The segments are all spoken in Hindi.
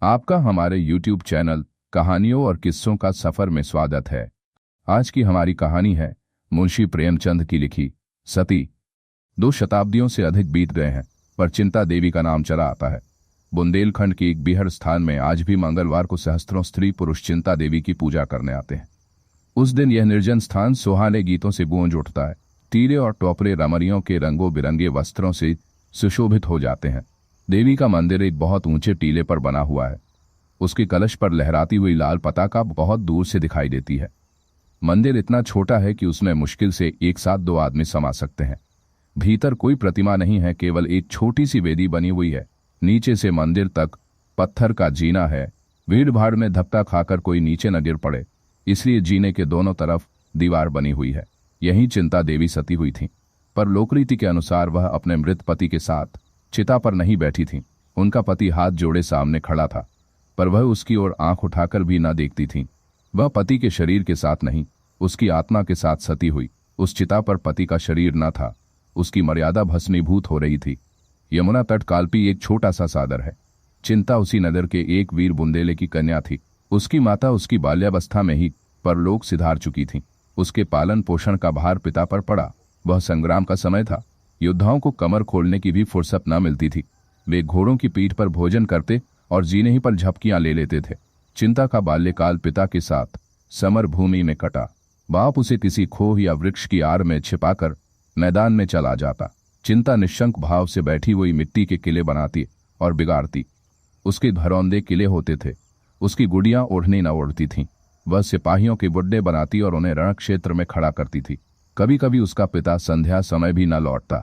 आपका हमारे YouTube चैनल कहानियों और किस्सों का सफर में स्वागत है। आज की हमारी कहानी है मुंशी प्रेमचंद की लिखी सती। 2 शताब्दियों से अधिक बीत गए हैं, पर चिंता देवी का नाम चला आता है। बुंदेलखंड के एक बिहड़ स्थान में आज भी मंगलवार को सहस्त्रों स्त्री पुरुष चिंता देवी की पूजा करने आते हैं। उस दिन यह निर्जन स्थान सुहाने गीतों से गूंज उठता है। तीरे और टोपरे रमरियों के रंगों बिरंगे वस्त्रों से सुशोभित हो जाते हैं। देवी का मंदिर एक बहुत ऊंचे टीले पर बना हुआ है। उसके कलश पर लहराती हुई लाल पताका बहुत दूर से दिखाई देती है। मंदिर इतना छोटा है कि उसमें मुश्किल से एक साथ 2 आदमी समा सकते हैं। भीतर कोई प्रतिमा नहीं है, केवल एक छोटी सी वेदी बनी हुई है। नीचे से मंदिर तक पत्थर का जीना है। भीड़ भाड़ में धक्का खाकर कोई नीचे न गिर पड़े, इसलिए जीने के दोनों तरफ दीवार बनी हुई है। यहीं चिंता देवी सती हुई थी, पर लोकरीति के अनुसार वह अपने मृत पति के साथ चिता पर नहीं बैठी थी। उनका पति हाथ जोड़े सामने खड़ा था, पर वह उसकी ओर आंख उठाकर भी न देखती थी। वह पति के शरीर के साथ नहीं, उसकी आत्मा के साथ सती हुई। उस चिता पर पति का शरीर न था, उसकी मर्यादा भस्मीभूत हो रही थी। यमुना तट काल्पी एक छोटा सा सागर है। चिंता उसी नगर के एक वीर बुंदेले की कन्या थी। उसकी माता उसकी बाल्यावस्था में ही परलोक सिधार चुकी थी। उसके पालन पोषण का भार पिता पर पड़ा। वह संग्राम का समय था। योद्धाओं को कमर खोलने की भी फुर्सत न मिलती थी। वे घोड़ों की पीठ पर भोजन करते और जीने ही पर झपकियां ले लेते थे। चिंता का बाल्यकाल पिता के साथ समर भूमि में कटा। बाप उसे किसी खोह या वृक्ष की आड़ में छिपाकर मैदान में चला जाता। चिंता निशंक भाव से बैठी हुई मिट्टी के किले बनाती और बिगाड़ती। उसके घरौंदे किले होते थे। उसकी गुड़ियां ओढ़नी न ओढ़ती थीं। वह सिपाहियों के बुड्ढे बनाती और उन्हें रण क्षेत्र में खड़ा करती थी। कभी कभी उसका पिता संध्या समय भी न लौटता,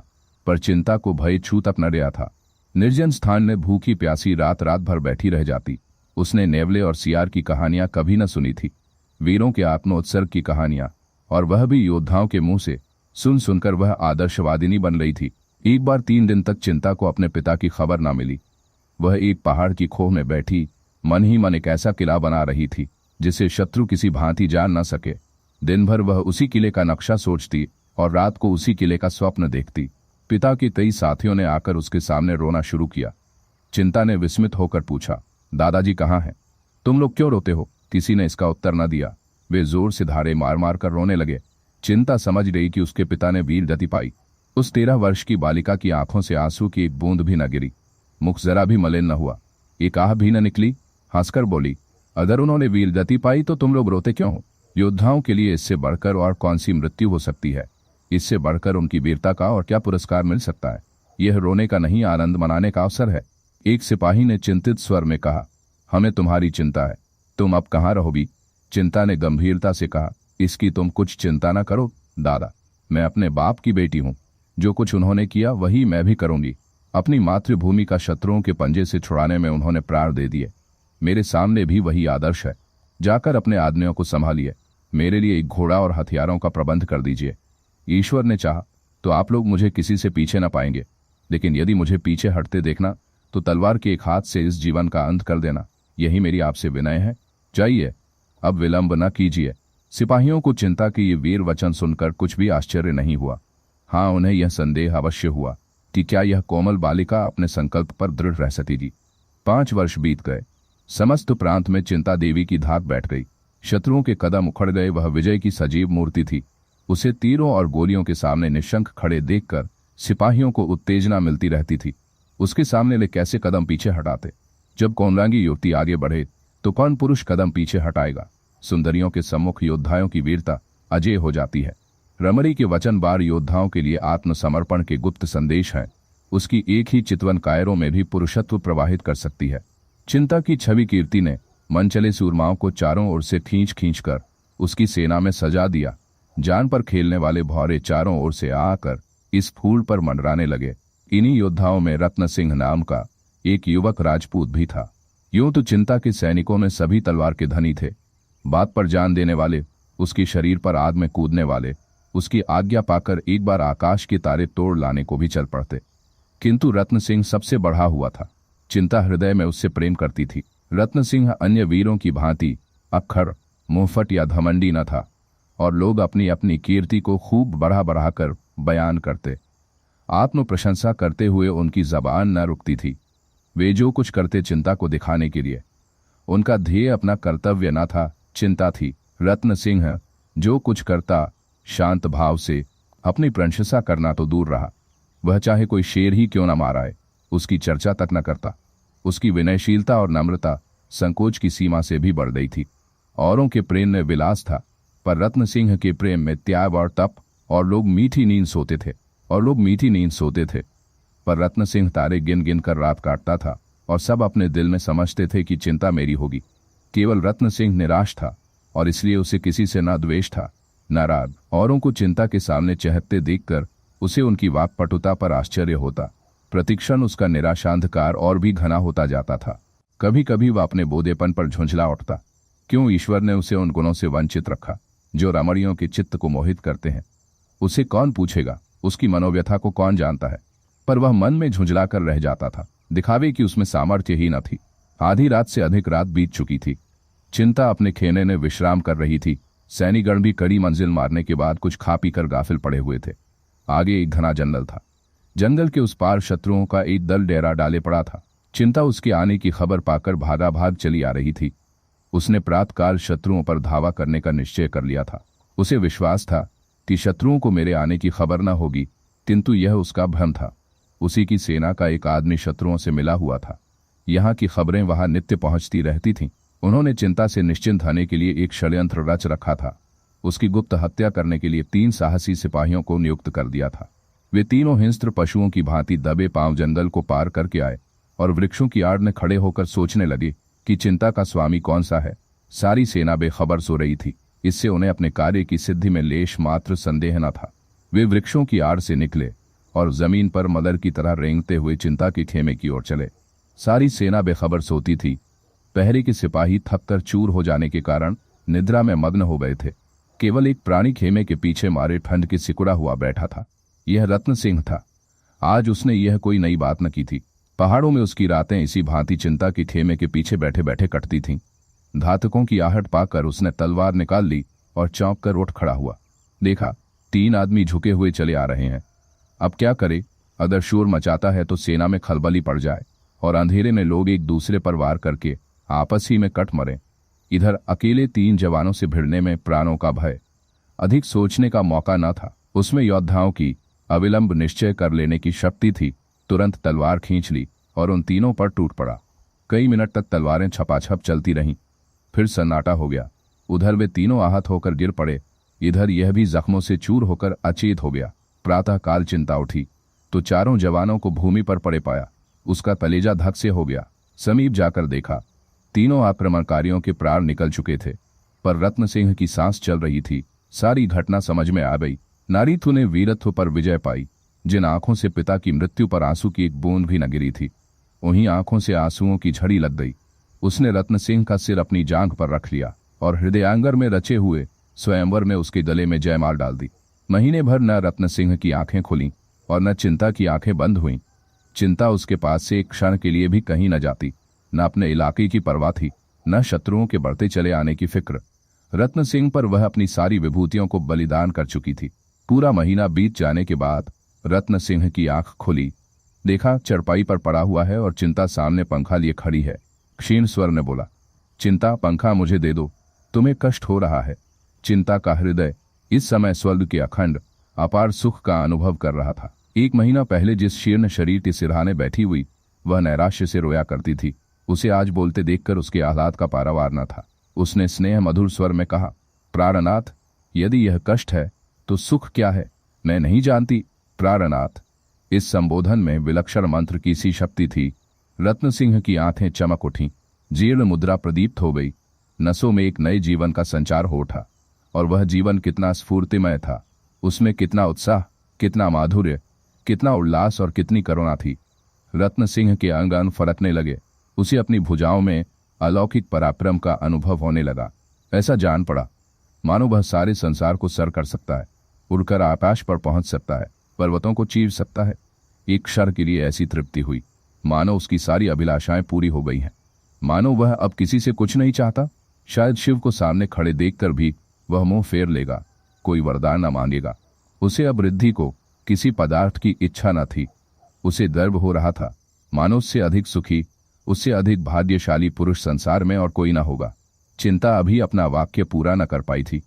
पर चिंता को भय छू तक न गया था। निर्जन स्थान में भूखी प्यासी रात रात भर बैठी रह जाती। उसने नेवले और सियार की कहानियां कभी न सुनी थी, वीरों के आत्मोत्सर्ग की कहानियां, और वह भी योद्धाओं के मुंह से। सुन सुनकर वह आदर्शवादिनी बन रही थी। एक बार 3 दिन तक चिंता को अपने पिता की खबर न मिली। वह एक पहाड़ की खोह में बैठी मन ही मन एक ऐसा किला बना रही थी जिसे शत्रु किसी भांति जान न सके। दिन भर वह उसी किले का नक्शा सोचती और रात को उसी किले का स्वप्न देखती। पिता के कई साथियों ने आकर उसके सामने रोना शुरू किया। चिंता ने विस्मित होकर पूछा, दादाजी कहाँ हैं? तुम लोग क्यों रोते हो? किसी ने इसका उत्तर न दिया। वे जोर से धारे मार मार कर रोने लगे। चिंता समझ गई कि उसके पिता ने वीर गति पाई। उस 13 वर्ष की बालिका की आंखों से आंसू की एक बूंद भी न गिरी। मुख जरा भी मलिन न हुआ। एक आह भी न निकली। हंसकर बोली, अगर उन्होंने वीर गति पाई तो तुम लोग रोते क्यों हो? योद्धाओं के लिए इससे बढ़कर और कौन सी मृत्यु हो सकती है? इससे बढ़कर उनकी वीरता का और क्या पुरस्कार मिल सकता है? यह रोने का नहीं, आनंद मनाने का अवसर है। एक सिपाही ने चिंतित स्वर में कहा, हमें तुम्हारी चिंता है, तुम अब कहाँ रहोगी? चिंता ने गंभीरता से कहा, इसकी तुम कुछ चिंता न करो दादा, मैं अपने बाप की बेटी हूं। जो कुछ उन्होंने किया वही मैं भी करूंगी। अपनी मातृभूमि का शत्रुओं के पंजे से छुड़ाने में उन्होंने प्राण दे दिए। मेरे सामने भी वही आदर्श है। जाकर अपने आदमियों को संभालिए। मेरे लिए एक घोड़ा और हथियारों का प्रबंध कर दीजिए। ईश्वर ने चाहा तो आप लोग मुझे किसी से पीछे न पाएंगे, लेकिन यदि मुझे पीछे हटते देखना तो तलवार के एक हाथ से इस जीवन का अंत कर देना। यही मेरी आपसे विनय है। जाइए, अब विलंब न कीजिए। सिपाहियों को चिंता के ये वीर वचन सुनकर कुछ भी आश्चर्य नहीं हुआ। हाँ, उन्हें यह संदेह अवश्य हुआ कि क्या यह कोमल बालिका अपने संकल्प पर दृढ़ रह सकेगी। 5 वर्ष बीत गए। समस्त प्रांत में चिंता देवी की धाक बैठ गई। शत्रुओं के कदम उखड़ गए। वह विजय की सजीव मूर्ति थी। उसे तीरों और गोलियों के सामने निशंक खड़े देखकर सिपाहियों को उत्तेजना मिलती रहती थी। उसके सामने वे कैसे कदम पीछे हटाते? जब कौनरांगी युवती आगे बढ़े तो कौन पुरुष कदम पीछे हटाएगा? सुंदरियों के सम्मुख योद्धाओं की वीरता अजेय हो जाती है। रमरी के वचन बार योद्धाओं के लिए आत्मसमर्पण के गुप्त संदेश हैं। उसकी एक ही चितवन कायरों में भी पुरुषत्व प्रवाहित कर सकती है। चिंता की छवि कीर्ति ने मनचले सूरमाओं को चारों ओर से खींच खींच कर उसकी सेना में सजा दिया। जान पर खेलने वाले भौरे चारों ओर से आकर इस फूल पर मंडराने लगे। इन्हीं योद्धाओं में रत्न सिंह नाम का एक युवक राजपूत भी था। यूं तो चिंता के सैनिकों में सभी तलवार के धनी थे। बात पर जान देने वाले, उसकी शरीर पर आग में कूदने वाले, उसकी आज्ञा पाकर एक बार आकाश के तारे तोड़ लाने को भी चल पड़ते। किंतु रत्न सिंह सबसे बढ़ा हुआ था। चिंता हृदय में उससे प्रेम करती थी। रत्न सिंह अन्य वीरों की भांति अक्खर, मुंहफट या घमंडी न था, और लोग अपनी अपनी कीर्ति को खूब बढ़ा बढ़ाकर बयान करते। आत्म प्रशंसा करते हुए उनकी जबान न रुकती थी। वे जो कुछ करते चिंता को दिखाने के लिए, उनका ध्येय अपना कर्तव्य न था, चिंता थी। रत्न सिंह जो कुछ करता शांत भाव से, अपनी प्रशंसा करना तो दूर रहा, वह चाहे कोई शेर ही क्यों न माराए उसकी चर्चा तक न करता। उसकी विनयशीलता और नम्रता संकोच की सीमा से भी बढ़ गई थी। औरों के प्रेम में विलास था, पर रत्न सिंह के प्रेम में त्याग और तप, और लोग मीठी नींद सोते थे। पर रत्न सिंह तारे गिन गिन कर रात काटता था, और सब अपने दिल में समझते थे कि चिंता मेरी होगी। केवल रत्न सिंह निराश था, और इसलिए उसे किसी से न द्वेष था न राग। औरों को चिंता के सामने चहकते देखकर उसे उनकी वाक्पटुता पर आश्चर्य होता। प्रतिक्षण उसका निराशांधकार और भी घना होता जाता था। कभी कभी वह अपने बोधेपन पर झुंझला उठता। क्यों ईश्वर ने उसे उन गुणों से वंचित रखा जो रमणियों के चित्त को मोहित करते हैं? उसे कौन पूछेगा, उसकी मनोव्यथा को कौन जानता है? पर वह मन में झुंझला कर रह जाता था। दिखावे की उसमें सामर्थ्य ही न थी। आधी रात से अधिक रात बीत चुकी थी। चिंता अपने खेने में विश्राम कर रही थी। सैनिकगण भी कड़ी मंजिल मारने के बाद कुछ खा पीकर गाफिल पड़े हुए थे। आगे एक घना जंगल था। जंगल के उस पार शत्रुओं का एक दल डेरा डाले पड़ा था। चिंता उसके आने की खबर पाकर भागा भाग चली आ रही थी। उसने प्रातःकाल शत्रुओं पर धावा करने का निश्चय कर लिया था। उसे विश्वास था कि शत्रुओं को मेरे आने की खबर न होगी, किंतु यह उसका भ्रम था। उसी की सेना का एक आदमी शत्रुओं से मिला हुआ था। यहाँ की खबरें वहां नित्य पहुंचती रहती थीं। उन्होंने चिंता से निश्चिंत होने के लिए एक षड्यंत्र रच रखा था। उसकी गुप्त हत्या करने के लिए 3 साहसी सिपाहियों को नियुक्त कर दिया था। वे तीनों हिंस्त्र पशुओं की भांति दबे पांव जंगल को पार करके आए और वृक्षों की आड़ में खड़े होकर सोचने लगे कि चिंता का स्वामी कौन सा है। सारी सेना बेखबर सो रही थी, इससे उन्हें अपने कार्य की सिद्धि में लेश मात्र संदेह न था। वे वृक्षों की आड़ से निकले और जमीन पर मदर की तरह रेंगते हुए चिंता के खेमे की ओर चले। सारी सेना बेखबर सोती थी। पहरे के सिपाही थककर चूर हो जाने के कारण निद्रा में मग्न हो गए थे। केवल एक प्राणी खेमे के पीछे मारे ठंड के सिकुड़ा हुआ बैठा था। यह रत्न सिंह था। आज उसने यह कोई नई बात न की थी। पहाड़ों में उसकी रातें इसी भांति चिंता के खेमे के पीछे बैठे बैठे कटती थीं। घातकों की आहट पाकर उसने तलवार निकाल ली और चौंक कर उठ खड़ा हुआ। देखा, 3 आदमी झुके हुए चले आ रहे हैं। अब क्या करे? अगर शोर मचाता है तो सेना में खलबली पड़ जाए और अंधेरे में लोग एक दूसरे पर वार करके आपस ही में कट मरे। इधर अकेले 3 जवानों से भिड़ने में प्राणों का भय। अधिक सोचने का मौका न था। उसमें योद्धाओं की अविलंब निश्चय कर लेने की शक्ति थी। तुरंत तलवार खींच ली और उन तीनों पर टूट पड़ा। कई मिनट तक तलवारें छपाछप चलती रहीं। फिर सन्नाटा हो गया। उधर वे तीनों आहत होकर गिर पड़े, इधर यह भी जख्मों से चूर होकर अचेत हो गया। प्रातःकाल चिंता उठी तो चारों जवानों को भूमि पर पड़े पाया। उसका कलेजा धक से हो गया। समीप जाकर देखा, तीनों आक्रमणकारियों के प्राण निकल चुके थे, पर रत्न सिंह की सांस चल रही थी। सारी घटना समझ में आ गई। नारीत्व ने वीरत्व पर विजय पाई। जिन आंखों से पिता की मृत्यु पर आंसू की एक बूंद भी न गिरी थी, उन्हीं आंखों से आंसुओं की झड़ी लग गई। उसने रत्न सिंह का सिर अपनी जांघ पर रख लिया और हृदयांगर में रचे हुए स्वयंवर में उसके गले में जयमाल डाल दी। महीने भर न रत्न सिंह की आंखें खुलीं और न चिंता की आंखें बंद हुईं। चिंता उसके पास से एक क्षण के लिए भी कहीं न जाती। न अपने इलाके की परवाह थी, न शत्रुओं के बढ़ते चले आने की फिक्र। रत्न सिंह पर वह अपनी सारी विभूतियों को बलिदान कर चुकी थी। पूरा महीना बीत जाने के बाद रत्न सिंह की आंख खुली। देखा, चरपाई पर पड़ा हुआ है और चिंता सामने पंखा लिए खड़ी है। क्षीण स्वर ने बोला, चिंता, पंखा मुझे दे दो, तुम्हें कष्ट हो रहा है। चिंता का हृदय इस समय स्वर्ग के अखंड अपार सुख का अनुभव कर रहा था। 1 महीना पहले जिस शीर्ण शरीर के सिरहाने बैठी हुई वह नैराश्य से रोया करती थी, उसे आज बोलते देखकर उसके आह्लाद का पारावार न था। उसने स्नेह मधुर स्वर में कहा, प्राणनाथ, यदि यह कष्ट है तो सुख क्या है मैं नहीं जानती। प्राणनाथ, इस संबोधन में विलक्षण मंत्र की सी शक्ति थी। रत्न सिंह की आंखें चमक उठीं। जीर्ण मुद्रा प्रदीप्त हो गई। नसों में एक नए जीवन का संचार हो उठा। और वह जीवन कितना स्फूर्तिमय था। उसमें कितना उत्साह, कितना माधुर्य, कितना उल्लास और कितनी करुणा थी। रत्न सिंह के अंग अंग फरकने लगे। उसे अपनी भुजाओं में अलौकिक पराक्रम का अनुभव होने लगा। ऐसा जान पड़ा मानो वह सारे संसार को सर कर सकता है, उड़कर आकाश पर पहुंच सकता है, पर्वतों को चीर सकता है। एक क्षण के लिए ऐसी तृप्ति हुई मानो उसकी सारी अभिलाषाएं पूरी हो गई हैं। मानो वह अब किसी से कुछ नहीं चाहता। शायद शिव को सामने खड़े देखकर भी वह मुंह फेर लेगा, कोई वरदान न मांगेगा। उसे अब रिद्धि को किसी पदार्थ की इच्छा न थी। उसे गर्व हो रहा था मानो उससे अधिक सुखी उससे अधिक भाग्यशाली पुरुष संसार में और कोई ना होगा। चिंता अभी अपना वाक्य पूरा न कर पाई थी,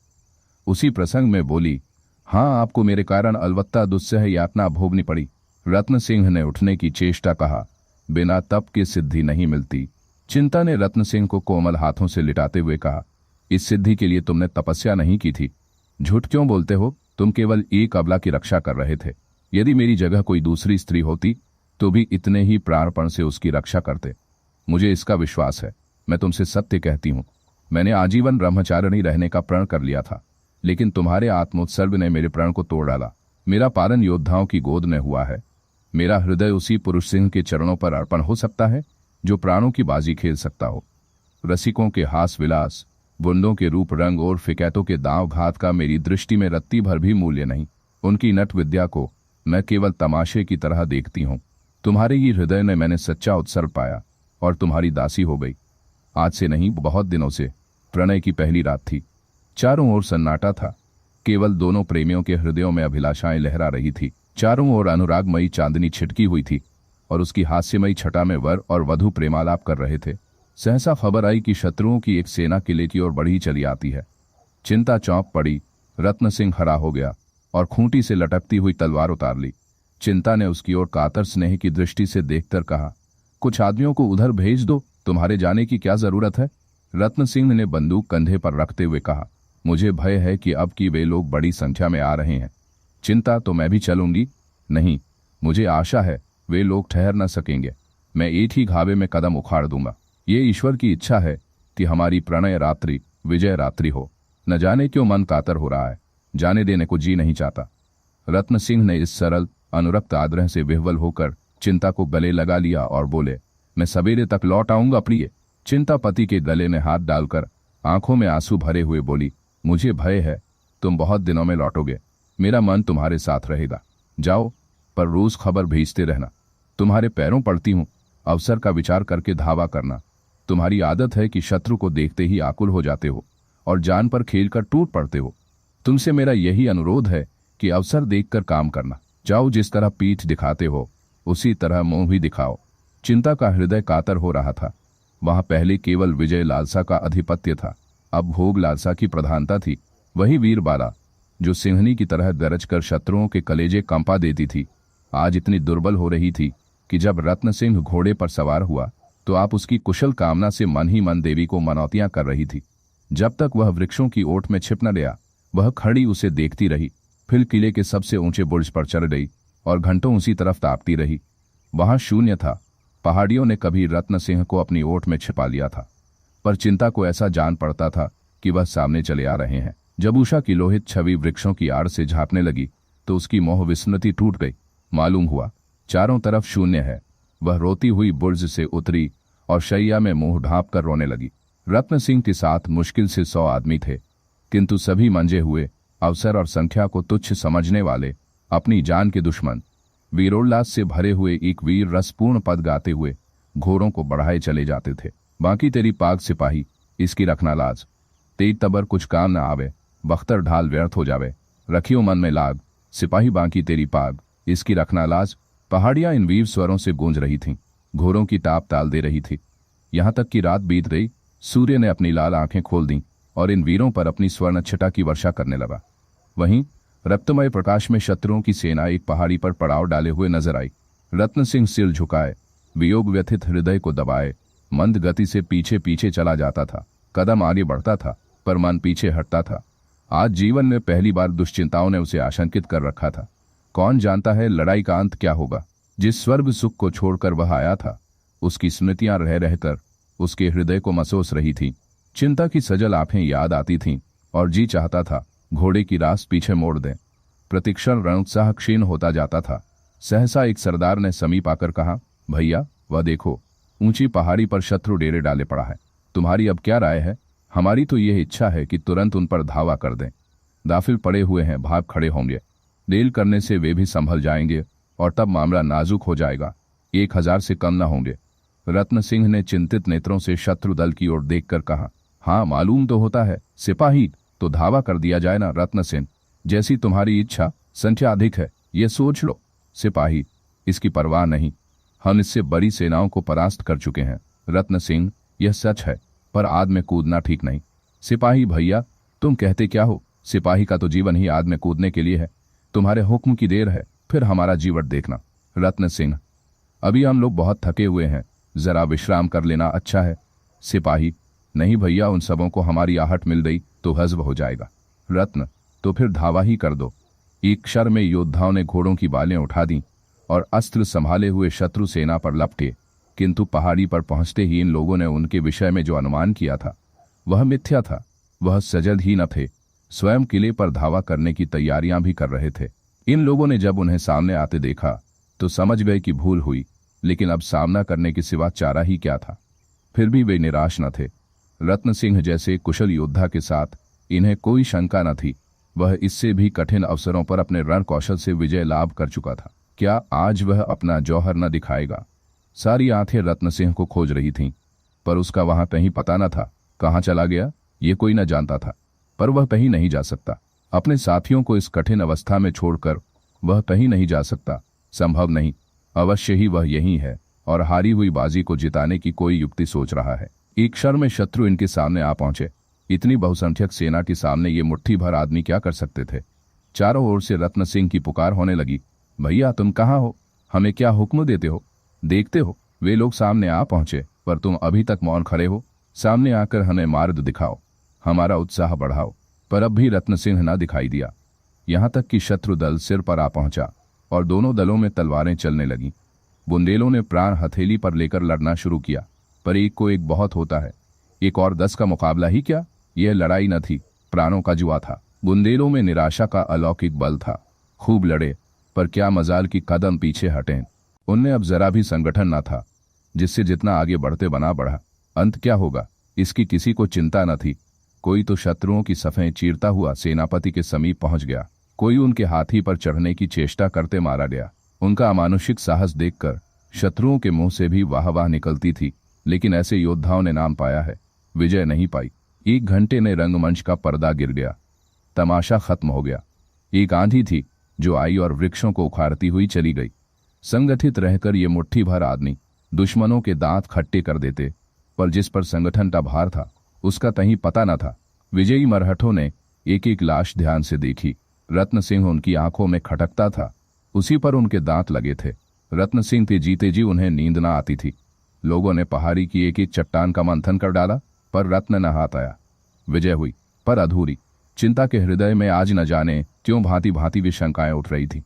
उसी प्रसंग में बोली, हाँ, आपको मेरे कारण अलवत्ता दुस्सह यातना भोगनी पड़ी। रत्न सिंह ने उठने की चेष्टा कहा, बिना तप की सिद्धि नहीं मिलती। चिंता ने रत्न सिंह को कोमल हाथों से लिटाते हुए कहा, इस सिद्धि के लिए तुमने तपस्या नहीं की थी। झूठ क्यों बोलते हो? तुम केवल एक अबला की रक्षा कर रहे थे। यदि मेरी जगह कोई दूसरी स्त्री होती तो भी इतने ही प्राणपण से उसकी रक्षा करते। मुझे इसका विश्वास है। मैं तुमसे सत्य कहती हूं, मैंने आजीवन ब्रह्मचारिणी रहने का प्रण कर लिया था, लेकिन तुम्हारे आत्मोत्सर्ग ने मेरे प्रण को तोड़ डाला। मेरा पालन योद्धाओं की गोद में हुआ है। मेरा हृदय उसी पुरुष सिंह के चरणों पर अर्पण हो सकता है जो प्राणों की बाजी खेल सकता हो। रसिकों के हास विलास, बुंदों के रूप रंग और फिकैतों के दांव घात का मेरी दृष्टि में रत्ती भर भी मूल्य नहीं। उनकी नट विद्या को मैं केवल तमाशे की तरह देखती हूं। तुम्हारे ही हृदय ने मैंने सच्चा उत्सर्ग पाया और तुम्हारी दासी हो गई। आज से नहीं, बहुत दिनों से। प्रणय की पहली रात थी। चारों ओर सन्नाटा था। केवल दोनों प्रेमियों के हृदयों में अभिलाषाएं लहरा रही थी। चारों ओर अनुरागमयी चांदनी छिटकी हुई थी और उसकी हास्यमयी छटा में वर और वधू प्रेमालाप कर रहे थे। सहसा खबर आई कि शत्रुओं की एक सेना किले की ओर बढ़ी चली आती है। चिंता चौंक पड़ी। रत्न सिंह हरा हो गया और खूंटी से लटकती हुई तलवार उतार ली। चिंता ने उसकी ओर कातर स्नेह की दृष्टि से देखकर कहा, कुछ आदमियों को उधर भेज दो, तुम्हारे जाने की क्या जरूरत है? रत्न सिंह ने बंदूक कंधे पर रखते हुए कहा, मुझे भय है कि अब की वे लोग बड़ी संख्या में आ रहे हैं। चिंता, तो मैं भी चलूंगी? नहीं, मुझे आशा है वे लोग ठहर न सकेंगे। मैं एक ही घावे में कदम उखाड़ दूंगा। ये ईश्वर की इच्छा है कि हमारी प्रणय रात्रि विजय रात्रि हो। न जाने क्यों मन कातर हो रहा है, जाने देने को जी नहीं चाहता। रत्न सिंह ने इस सरल अनुरक्त आग्रह से विह्वल होकर चिंता को गले लगा लिया और बोले, मैं सवेरे तक लौट आऊंगा प्रिय। चिंता पति के गले में हाथ डालकर आंखों में आंसू भरे हुए बोली, मुझे भय है तुम बहुत दिनों में लौटोगे। मेरा मन तुम्हारे साथ रहेगा। जाओ, पर रोज खबर भेजते रहना। तुम्हारे पैरों पड़ती हूं, अवसर का विचार करके धावा करना। तुम्हारी आदत है कि शत्रु को देखते ही आकुल हो जाते हो और जान पर खेलकर टूट पड़ते हो। तुमसे मेरा यही अनुरोध है कि अवसर देखकर काम करना। जाओ, जिस तरह पीठ दिखाते हो उसी तरह मुंह भी दिखाओ। चिंता का हृदय कातर हो रहा था। वहां पहले केवल विजय लालसा का अधिपत्य था, अब भोग लालसा की प्रधानता थी। वही वीरबाला जो सिंहनी की तरह गरज कर शत्रुओं के कलेजे कंपा देती थी, आज इतनी दुर्बल हो रही थी कि जब रत्न सिंह घोड़े पर सवार हुआ तो आप उसकी कुशल कामना से मन ही मन देवी को मनौतियां कर रही थी। जब तक वह वृक्षों की ओट में छिप न गया, वह खड़ी उसे देखती रही। फिर किले के सबसे ऊंचे बुर्ज पर चढ़ गई और घंटों उसी तरफ ताकती रही। वहां शून्य था। पहाड़ियों ने कभी रत्न सिंह को अपनी ओट में छिपा लिया था, पर चिंता को ऐसा जान पड़ता था कि वह सामने चले आ रहे हैं। जब उषा की लोहित छवि वृक्षों की आड़ से झांकने लगी तो उसकी मोह विस्मृति टूट गई। मालूम हुआ चारों तरफ शून्य है। वह रोती हुई बुर्ज से उतरी और शैया में मुंह ढांप कर रोने लगी। रत्न सिंह के साथ मुश्किल से 100 आदमी थे, किंतु सभी मंजे हुए, अवसर और संख्या को तुच्छ समझने वाले, अपनी जान के दुश्मन, वीरोल्लास से भरे हुए एक वीर रसपूर्ण पद गाते हुए घोड़ों को बढ़ाए चले जाते थे। बाकी तेरी पाग सिपाही, इसकी रखना लाज। तेज तबर कुछ काम न आवे, बख्तर ढाल व्यर्थ हो जावे। रखियो मन में लाग, सिपाही बाकी तेरी पाग, इसकी रखना लाज। पहाड़ियां इन वीर स्वरों से गूंज रही थीं, घोड़ों की टाप ताल दे रही थी। यहां तक कि रात बीत गई। सूर्य ने अपनी लाल आंखें खोल दी और इन वीरों पर अपनी स्वर्ण छटा की वर्षा करने लगा। वहीं रक्तमय प्रकाश में शत्रुओं की सेना एक पहाड़ी पर पड़ाव डाले हुए नजर आई। रत्न सिंह सिर झुकाए, वियोग व्यथित हृदय को दबाए, मंद गति से पीछे पीछे चला जाता था। कदम आगे बढ़ता था पर मन पीछे हटता था। आज जीवन में पहली बार दुश्चिंताओं ने उसे आशंकित कर रखा था। कौन जानता है लड़ाई का अंत क्या होगा। जिस स्वर्ग सुख को छोड़कर वह आया था, उसकी स्मृतियां रह रहकर उसके हृदय को मसोस रही थीं। चिंता की सजल आंखें याद आती थीं और जी चाहता था घोड़े की रास पीछे मोड़ दें। प्रतिक्षण रणोत्साह क्षीण होता जाता था। सहसा एक सरदार ने समीप आकर कहा, भैया वह देखो, ऊंची पहाड़ी पर शत्रु डेरे डाले पड़ा है। तुम्हारी अब क्या राय है? हमारी तो यह इच्छा है कि तुरंत उन पर धावा कर दें। दाफिल पड़े हुए हैं, भाग खड़े होंगे। देर करने से वे भी संभल जाएंगे और तब मामला नाजुक हो जाएगा। 1000 से कम न होंगे। रत्न सिंह ने चिंतित नेत्रों से शत्रु दल की ओर देखकर कहा, हाँ मालूम तो होता है सिपाही, तो धावा कर दिया जाए ना रत्न सिंह। जैसी तुम्हारी इच्छा, संख्या अधिक है, ये सोच लो। सिपाही, इसकी परवाह नहीं। हम इससे बड़ी सेनाओं को परास्त कर चुके हैं। रत्न सिंह, यह सच है, पर आग में कूदना ठीक नहीं। सिपाही भैया, तुम कहते क्या हो? सिपाही का तो जीवन ही आग में कूदने के लिए है। तुम्हारे हुक्म की देर है, फिर हमारा जीवन देखना। रत्न सिंह, अभी हम लोग बहुत थके हुए हैं, जरा विश्राम कर लेना अच्छा है। सिपाही, नहीं भैया, उन सबों को हमारी आहट मिल गई तो हजम हो जाएगा। रत्न, तो फिर धावा ही कर दो। एक क्षण में योद्धाओं ने घोड़ों की बालें उठा दी और अस्त्र संभाले हुए शत्रु सेना पर लपटे, किंतु पहाड़ी पर पहुंचते ही इन लोगों ने उनके विषय में जो अनुमान किया था वह मिथ्या था। वह सजग ही न थे, स्वयं किले पर धावा करने की तैयारियां भी कर रहे थे। इन लोगों ने जब उन्हें सामने आते देखा तो समझ गए कि भूल हुई, लेकिन अब सामना करने के सिवा चारा ही क्या था। फिर भी वे निराश न थे। रत्न सिंह जैसे कुशल योद्धा के साथ इन्हें कोई शंका न थी। वह इससे भी कठिन अवसरों पर अपने रण कौशल से विजय लाभ कर चुका था। क्या आज वह अपना जौहर न दिखाएगा? सारी आंखें रत्न सिंह को खोज रही थीं, पर उसका वहां कहीं पता न था। कहाँ चला गया ये कोई न जानता था, पर वह कहीं नहीं जा सकता। अपने साथियों को इस कठिन अवस्था में छोड़कर वह कहीं नहीं जा सकता, संभव नहीं। अवश्य ही वह यही है और हारी हुई बाजी को जिताने की कोई युक्ति सोच रहा है। एक क्षण में शत्रु इनके सामने आ पहुंचे। इतनी बहुसंख्यक सेना के सामने ये मुट्ठी भर आदमी क्या कर सकते थे? चारों ओर से रत्न सिंह की पुकार होने लगी, भैया तुम कहाँ हो? हमें क्या हुक्म देते हो? देखते हो वे लोग सामने आ पहुंचे, पर तुम अभी तक मौन खड़े हो। सामने आकर हमें मार्ग दिखाओ, हमारा उत्साह बढ़ाओ। पर अब भी रत्न सिंह न दिखाई दिया। यहां तक कि शत्रु दल सिर पर आ पहुंचा और दोनों दलों में तलवारें चलने लगीं। बुंदेलों ने प्राण हथेली पर लेकर लड़ना शुरू किया, पर एक को एक बहुत होता है, एक और 10 का मुकाबला ही क्या। यह लड़ाई न थी, प्राणों का जुआ था। बुंदेलों में निराशा का अलौकिक बल था। खूब लड़े, पर क्या मजाल की कदम पीछे हटे। उनमें अब जरा भी संगठन न था, जिससे जितना आगे बढ़ते बना बढ़ा। अंत क्या होगा इसकी किसी को चिंता न थी। कोई तो शत्रुओं की सफ़ें चीरता हुआ सेनापति के समीप पहुंच गया, कोई उनके हाथी पर चढ़ने की चेष्टा करते मारा गया। उनका अमानुषिक साहस देखकर शत्रुओं के मुंह से भी वाह वाह निकलती थी, लेकिन ऐसे योद्धाओं ने नाम पाया है, विजय नहीं पाई। 1 घंटे ने रंगमंच का पर्दा गिर गया, तमाशा खत्म हो गया। एक आंधी थी जो आई और वृक्षों को उखाड़ती हुई चली गई। संगठित रहकर ये मुट्ठी भर आदमी दुश्मनों के दांत खट्टे कर देते, पर जिस पर संगठन का भार था उसका कहीं पता न था। विजयी मरहठों ने एक एक लाश ध्यान से देखी। रत्न सिंह उनकी आंखों में खटकता था, उसी पर उनके दांत लगे थे। रत्न सिंह के जीते जी उन्हें नींद न आती थी। लोगों ने पहाड़ी की एक एक चट्टान का मंथन कर डाला, पर रत्न न हाथ आया। विजय हुई, पर अधूरी। चिंता के हृदय में आज न जाने क्यों भांति भांति वी शंकाएं उठ रही थी।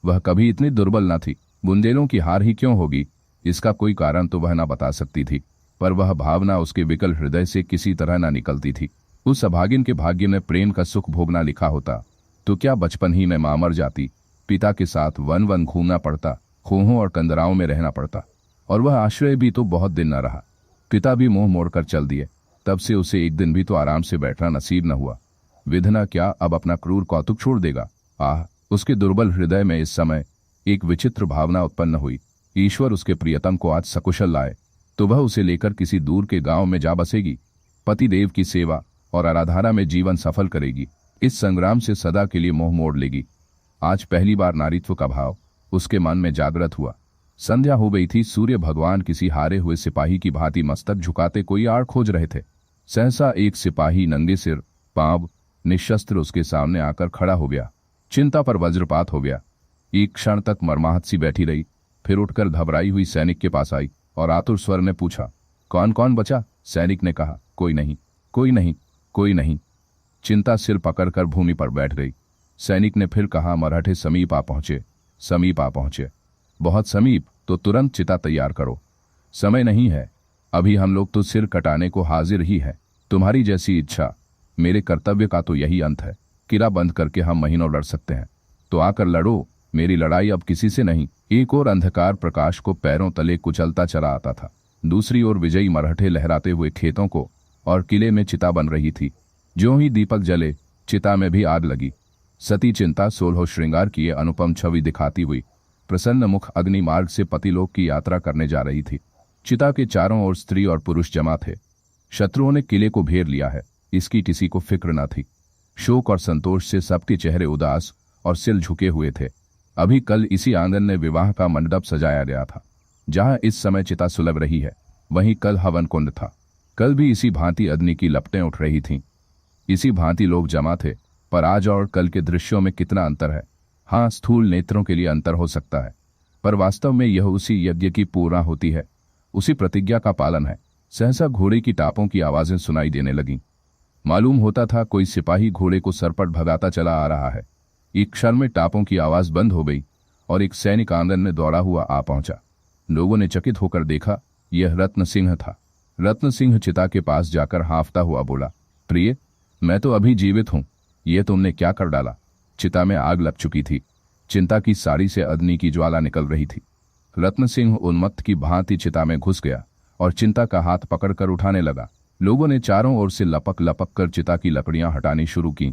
वह कभी इतनी दुर्बल न थी। बुंदेलों की हार ही क्यों होगी, इसका कोई कारण तो वह न बता सकती थी, पर वह भावना उसके विकल हृदय से किसी तरह न निकलती थी। उस अभागिन के भाग्य में प्रेम का सुख भोगना लिखा होता तो क्या बचपन ही में मां मर जाती, पिता के साथ वन वन घूमना पड़ता, खोहों और कंदराओं में रहना पड़ता। और वह आश्रय भी तो बहुत दिन न रहा। पिता भी मुंह मोड़कर चल दिए, तब से उसे एक दिन भी तो आराम से बैठना नसीब न हुआ। विधना क्या अब अपना क्रूर कौतुक छोड़ देगा? आह, उसके दुर्बल हृदय में इस समय एक विचित्र भावना उत्पन्न हुई। ईश्वर उसके प्रियतम को आज सकुशल लाए तो वह उसे लेकर किसी दूर के गांव में जा बसेगी, पति देव की सेवा और आराधना में जीवन सफल करेगी, इस संग्राम से सदा के लिए मुंह मोड़ लेगी। आज पहली बार नारीत्व का भाव उसके मन में जागृत हुआ। संध्या हो गई थी। सूर्य भगवान किसी हारे हुए सिपाही की भांति मस्तक झुकाते कोई आड़ खोज रहे थे। सहसा एक सिपाही नंगे सिर, पांव निशस्त्र उसके सामने आकर खड़ा हो गया। चिंता पर वज्रपात हो गया। एक क्षण तक मर्माहत सी बैठी रही, फिर उठकर घबराई हुई सैनिक के पास आई और आतुर स्वर ने पूछा, कौन कौन बचा? सैनिक ने कहा, कोई नहीं, कोई नहीं, कोई नहीं। चिंता सिर पकड़कर भूमि पर बैठ गई। सैनिक ने फिर कहा, मराठे समीप आ पहुंचे, समीप आ पहुंचे। बहुत समीप? तो तुरंत चिता तैयार करो, समय नहीं है। अभी हम लोग तो सिर कटाने को हाजिर ही है। तुम्हारी जैसी इच्छा, मेरे कर्तव्य का तो यही अंत है। किला बंद करके हम महीनों लड़ सकते हैं, तो आकर लड़ो। मेरी लड़ाई अब किसी से नहीं। एक और अंधकार प्रकाश को पैरों तले कुचलता चला आता था, दूसरी ओर विजयी मराठे लहराते हुए खेतों को और किले में चिता बन रही थी। ज्यों ही दीपक जले, चिता में भी आग लगी। सती चिंता 16 श्रृंगार की अनुपम छवि दिखाती हुई प्रसन्न मुख अग्नि मार्ग से पतिलोक की यात्रा करने जा रही थी। चिता के चारों ओर स्त्री और पुरुष जमा थे। शत्रुओं ने किले को घेर लिया है, इसकी किसी को फिक्र न थी। शोक और संतोष से सबके चेहरे उदास और सिर झुके हुए थे। अभी कल इसी आंगन में विवाह का मंडप सजाया गया था। जहां इस समय चिता सुलग रही है वहीं कल हवन कुंड था। कल भी इसी भांति अग्नि की लपटें उठ रही थीं। इसी भांति लोग जमा थे, पर आज और कल के दृश्यों में कितना अंतर है। हाँ, स्थूल नेत्रों के लिए अंतर हो सकता है, पर वास्तव में यह उसी यज्ञ की पूर्णा होती है, उसी प्रतिज्ञा का पालन है। सहसा घोड़े की टापों की आवाजें सुनाई देने लगीं। मालूम होता था कोई सिपाही घोड़े को सरपट भगाता चला आ रहा है। एक क्षण में टापों की आवाज बंद हो गई और एक सैनिक आंगन में दौड़ा हुआ आ पहुंचा। लोगों ने चकित होकर देखा, यह रत्न सिंह था। रत्न सिंह चिता के पास जाकर हांफता हुआ बोला, प्रिय, मैं तो अभी जीवित हूं, ये तुमने क्या कर डाला? चिता में आग लग चुकी थी। चिंता की साड़ी से अग्नि की ज्वाला निकल रही थी। रत्न सिंह उन्मत्त की भांति चिता में घुस गया और चिंता का हाथ पकड़कर उठाने लगा। लोगों ने चारों ओर से लपक लपक कर चिता की लकड़ियां हटानी शुरू की,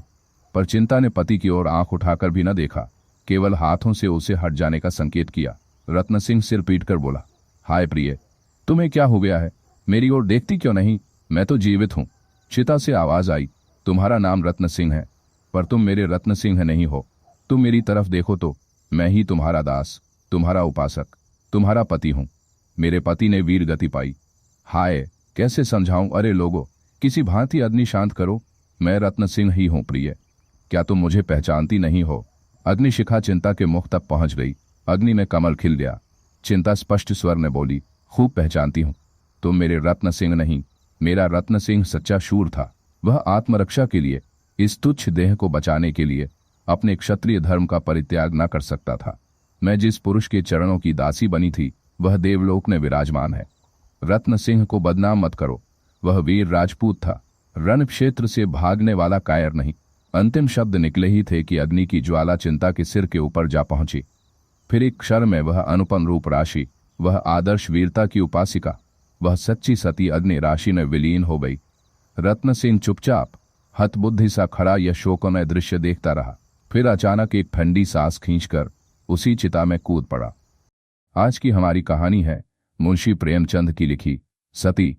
पर चिंता ने पति की ओर आंख उठाकर भी न देखा, केवल हाथों से उसे हट जाने का संकेत किया। रत्न सिंह सिर पीट कर बोला, हाय प्रिय, तुम्हें क्या हो गया है? मेरी ओर देखती क्यों नहीं? मैं तो जीवित हूं। चिता से आवाज आई, तुम्हारा नाम रत्न सिंह है, पर तुम मेरे रत्न सिंह नहीं हो। तुम मेरी तरफ देखो तो मैं ही तुम्हारा दास, तुम्हारा उपासक, तुम्हारा पति हूं। मेरे पति ने वीर गति पाई। हाय, कैसे समझाऊं? अरे लोगों, किसी भांति अग्नि शांत करो, मैं रत्न सिंह ही हूं प्रिय। क्या तुम मुझे पहचानती नहीं हो? अग्निशिखा चिंता के मुख तक पहुंच गई। अग्नि में कमल खिल गया। चिंता स्पष्ट स्वर में बोली, खूब पहचानती हूं। तुम मेरे रत्न सिंह नहीं। मेरा रत्न सिंह सच्चा शूर था। वह आत्मरक्षा के लिए, इस तुच्छ देह को बचाने के लिए अपने क्षत्रिय धर्म का परित्याग न कर सकता था। मैं जिस पुरुष के चरणों की दासी बनी थी वह देवलोक में विराजमान है। रत्न सिंह को बदनाम मत करो। वह वीर राजपूत था, रण क्षेत्र से भागने वाला कायर नहीं। अंतिम शब्द निकले ही थे कि अग्नि की ज्वाला चिंता के सिर के ऊपर जा पहुंची। फिर एक क्षण में वह अनुपम रूप राशि, वह आदर्श वीरता की उपासिका, वह सच्ची सती अग्नि राशि में विलीन हो गई। रत्न सिंह चुपचाप हतबुद्धि सा खड़ा यह शोकमय दृश्य देखता रहा। फिर अचानक एक ठंडी सांस खींचकर उसी चिता में कूद पड़ा। आज की हमारी कहानी है मुंशी प्रेमचंद की लिखी सती।